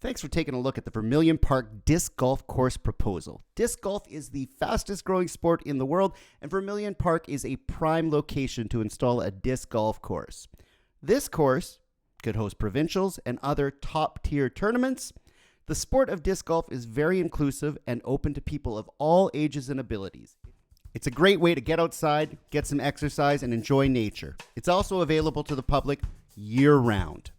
Thanks for taking a look at the Vermillion Park Disc Golf course proposal. Disc golf is the fastest growing sport in the world, and Vermillion Park is a prime location to install a disc golf course. This course could host provincials and other top-tier tournaments. The sport of disc golf is very inclusive and open to people of all ages and abilities. It's a great way to get outside, get some exercise, and enjoy nature. It's also available to the public year-round.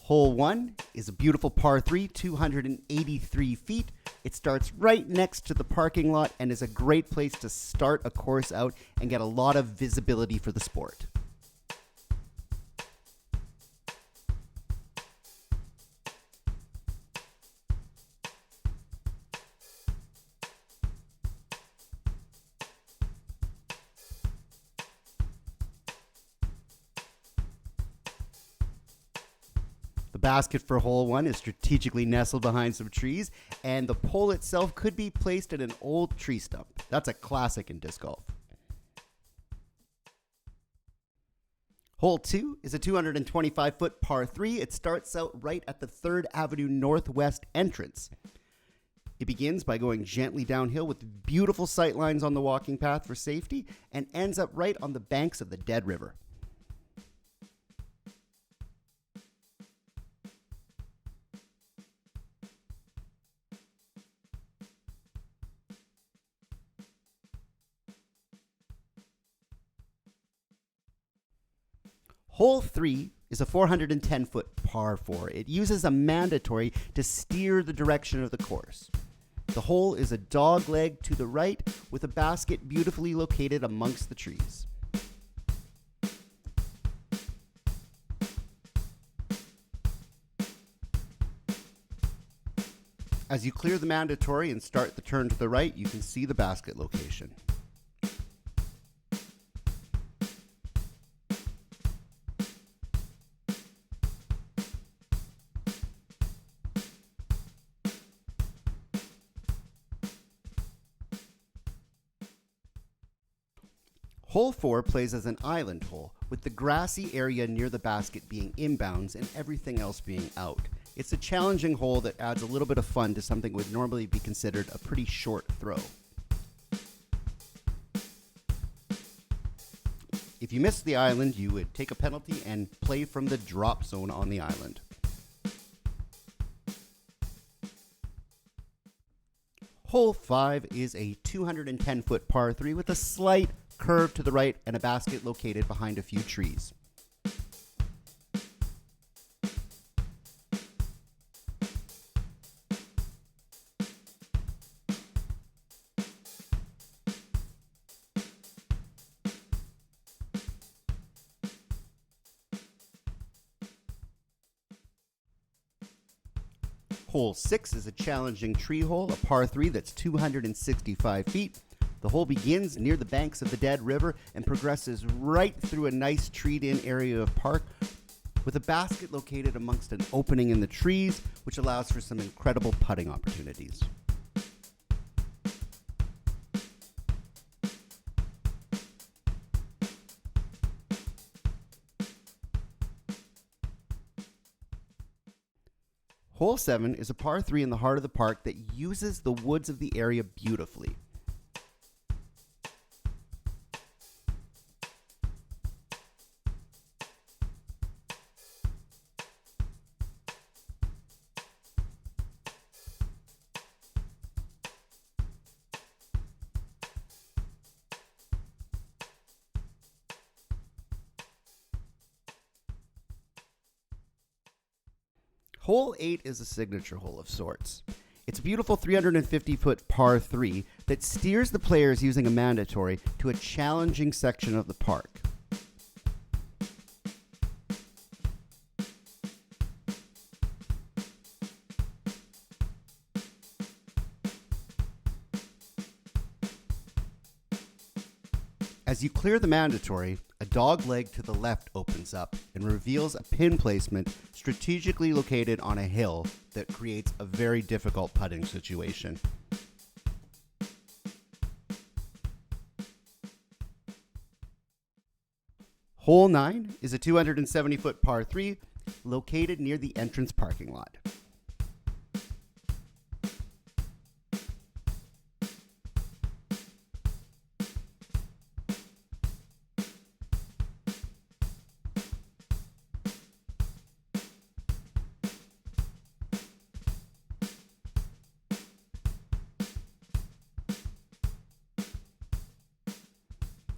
Hole 1 is a beautiful par 3, 283 feet. It starts right next to the parking lot and is a great place to start a course out and get a lot of visibility for the sport. The basket for hole 1 is strategically nestled behind some trees, and the pole itself could be placed in an old tree stump. That's a classic in disc golf. Hole 2 is a 225-foot par 3. It starts out right at the 3rd Avenue Northwest entrance. It begins by going gently downhill with beautiful sight lines on the walking path for safety and ends up right on the banks of the Dead River. Hole 3 is a 410-foot par 4. It uses a mandatory to steer the direction of the course. The hole is a dog leg to the right with a basket beautifully located amongst the trees. As you clear the mandatory and start the turn to the right, you can see the basket location. Hole 4 plays as an island hole, with the grassy area near the basket being inbounds and everything else being out. It's a challenging hole that adds a little bit of fun to something that would normally be considered a pretty short throw. If you missed the island, you would take a penalty and play from the drop zone on the island. Hole 5 is a 210-foot par 3 with a slight curve to the right and a basket located behind a few trees. Hole 6 is a challenging tree hole, a par 3 that's 265 feet. The hole begins near the banks of the Dead River and progresses right through a nice treed-in area of park with a basket located amongst an opening in the trees, which allows for some incredible putting opportunities. Hole 7 is a par 3 in the heart of the park that uses the woods of the area beautifully. Hole 8 is a signature hole of sorts. It's a beautiful 350-foot par 3 that steers the players using a mandatory to a challenging section of the park. As you clear the mandatory, a dog leg to the left opens up and reveals a pin placement strategically located on a hill that creates a very difficult putting situation. Hole 9 is a 270-foot par 3 located near the entrance parking lot.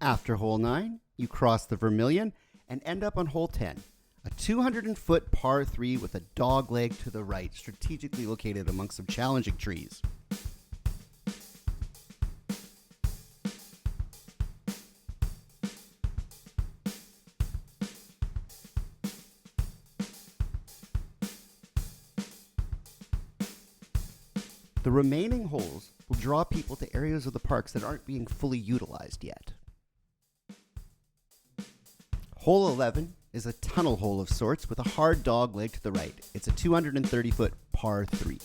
After hole 9, you cross the Vermillion and end up on hole 10, a 200-foot par 3 with a dog leg to the right, strategically located amongst some challenging trees. The remaining holes will draw people to areas of the parks that aren't being fully utilized yet. Hole 11 is a tunnel hole of sorts with a hard dog leg to the right. It's a 230-foot par 3.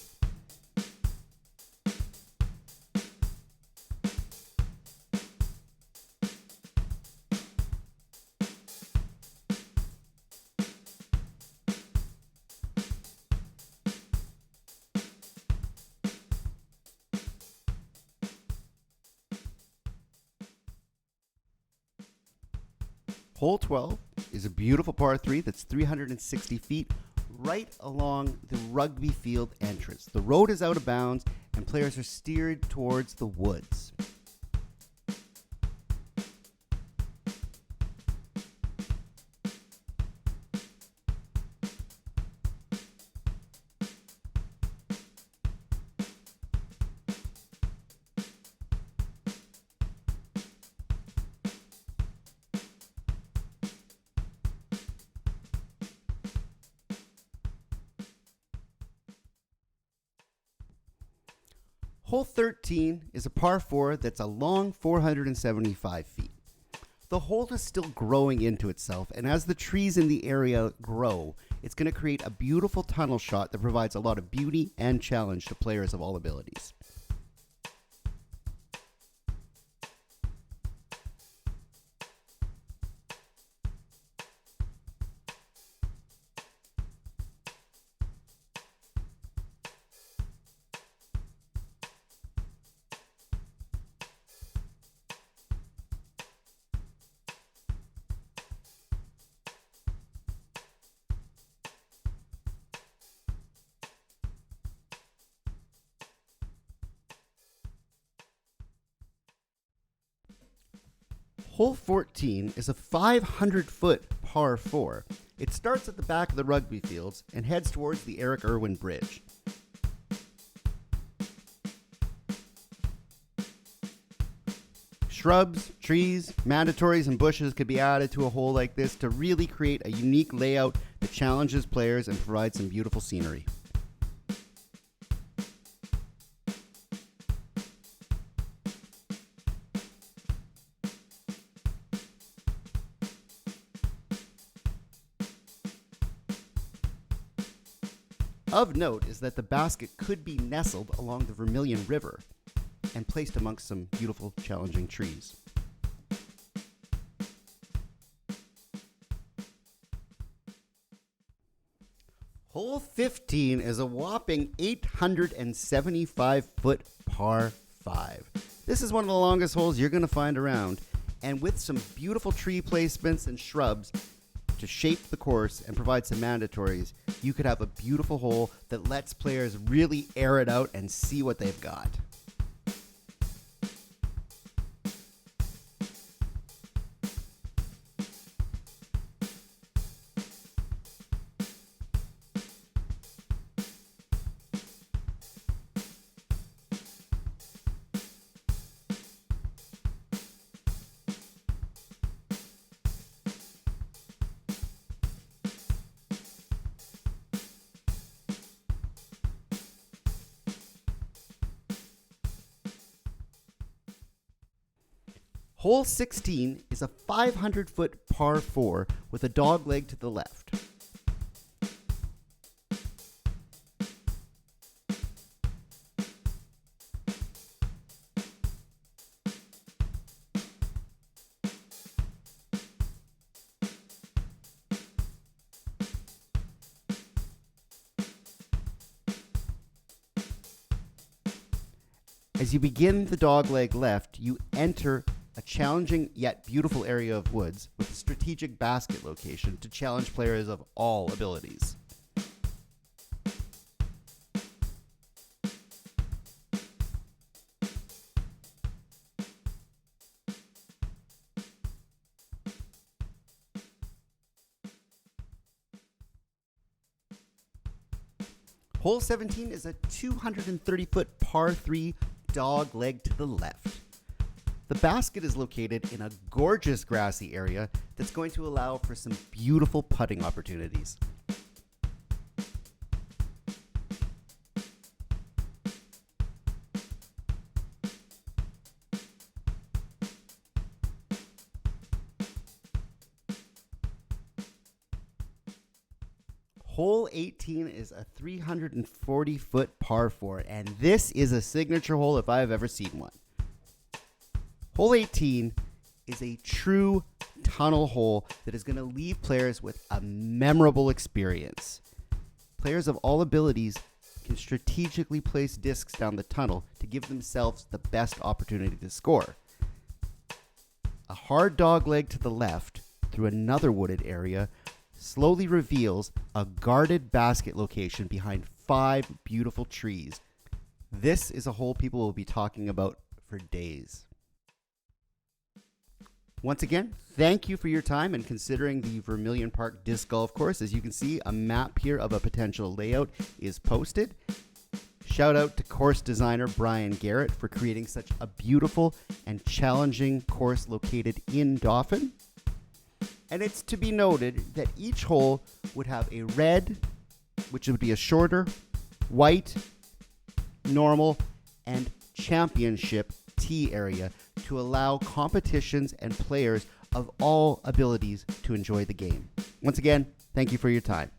Hole 12 is a beautiful par 3 that's 360 feet right along the rugby field entrance. The road is out of bounds and players are steered towards the woods. Hole 13 is a par 4 that's a long 475 feet. The hole is still growing into itself, and as the trees in the area grow, it's going to create a beautiful tunnel shot that provides a lot of beauty and challenge to players of all abilities. Hole 14 is a 500-foot par 4. It starts at the back of the rugby fields and heads towards the Eric Irwin Bridge. Shrubs, trees, mandatories, and bushes could be added to a hole like this to really create a unique layout that challenges players and provides some beautiful scenery. Of note is that the basket could be nestled along the Vermillion River and placed amongst some beautiful, challenging trees. Hole 15 is a whopping 875-foot par 5. This is one of the longest holes you're going to find around, and with some beautiful tree placements and shrubs to shape the course and provide some mandatories, you could have a beautiful hole that lets players really air it out and see what they've got. Hole 16 is a 500-foot par 4 with a dog leg to the left. As you begin the dogleg left, you enter a challenging yet beautiful area of woods with a strategic basket location to challenge players of all abilities. Hole 17 is a 230-foot par 3 dog leg to the left. The basket is located in a gorgeous grassy area that's going to allow for some beautiful putting opportunities. Hole 18 is a 340-foot par 4, and this is a signature hole if I have ever seen one. Hole 18 is a true tunnel hole that is going to leave players with a memorable experience. Players of all abilities can strategically place discs down the tunnel to give themselves the best opportunity to score. A hard dog leg to the left through another wooded area slowly reveals a guarded basket location behind 5 beautiful trees. This is a hole people will be talking about for days. Once again, thank you for your time and considering the Vermillion Park Disc Golf Course. As you can see, a map here of a potential layout is posted. Shout out to course designer Brian Garrett for creating such a beautiful and challenging course located in Dauphin. And it's to be noted that each hole would have a red, which would be a shorter, white, normal, and championship tee area to allow competitions and players of all abilities to enjoy the game. Once again, thank you for your time.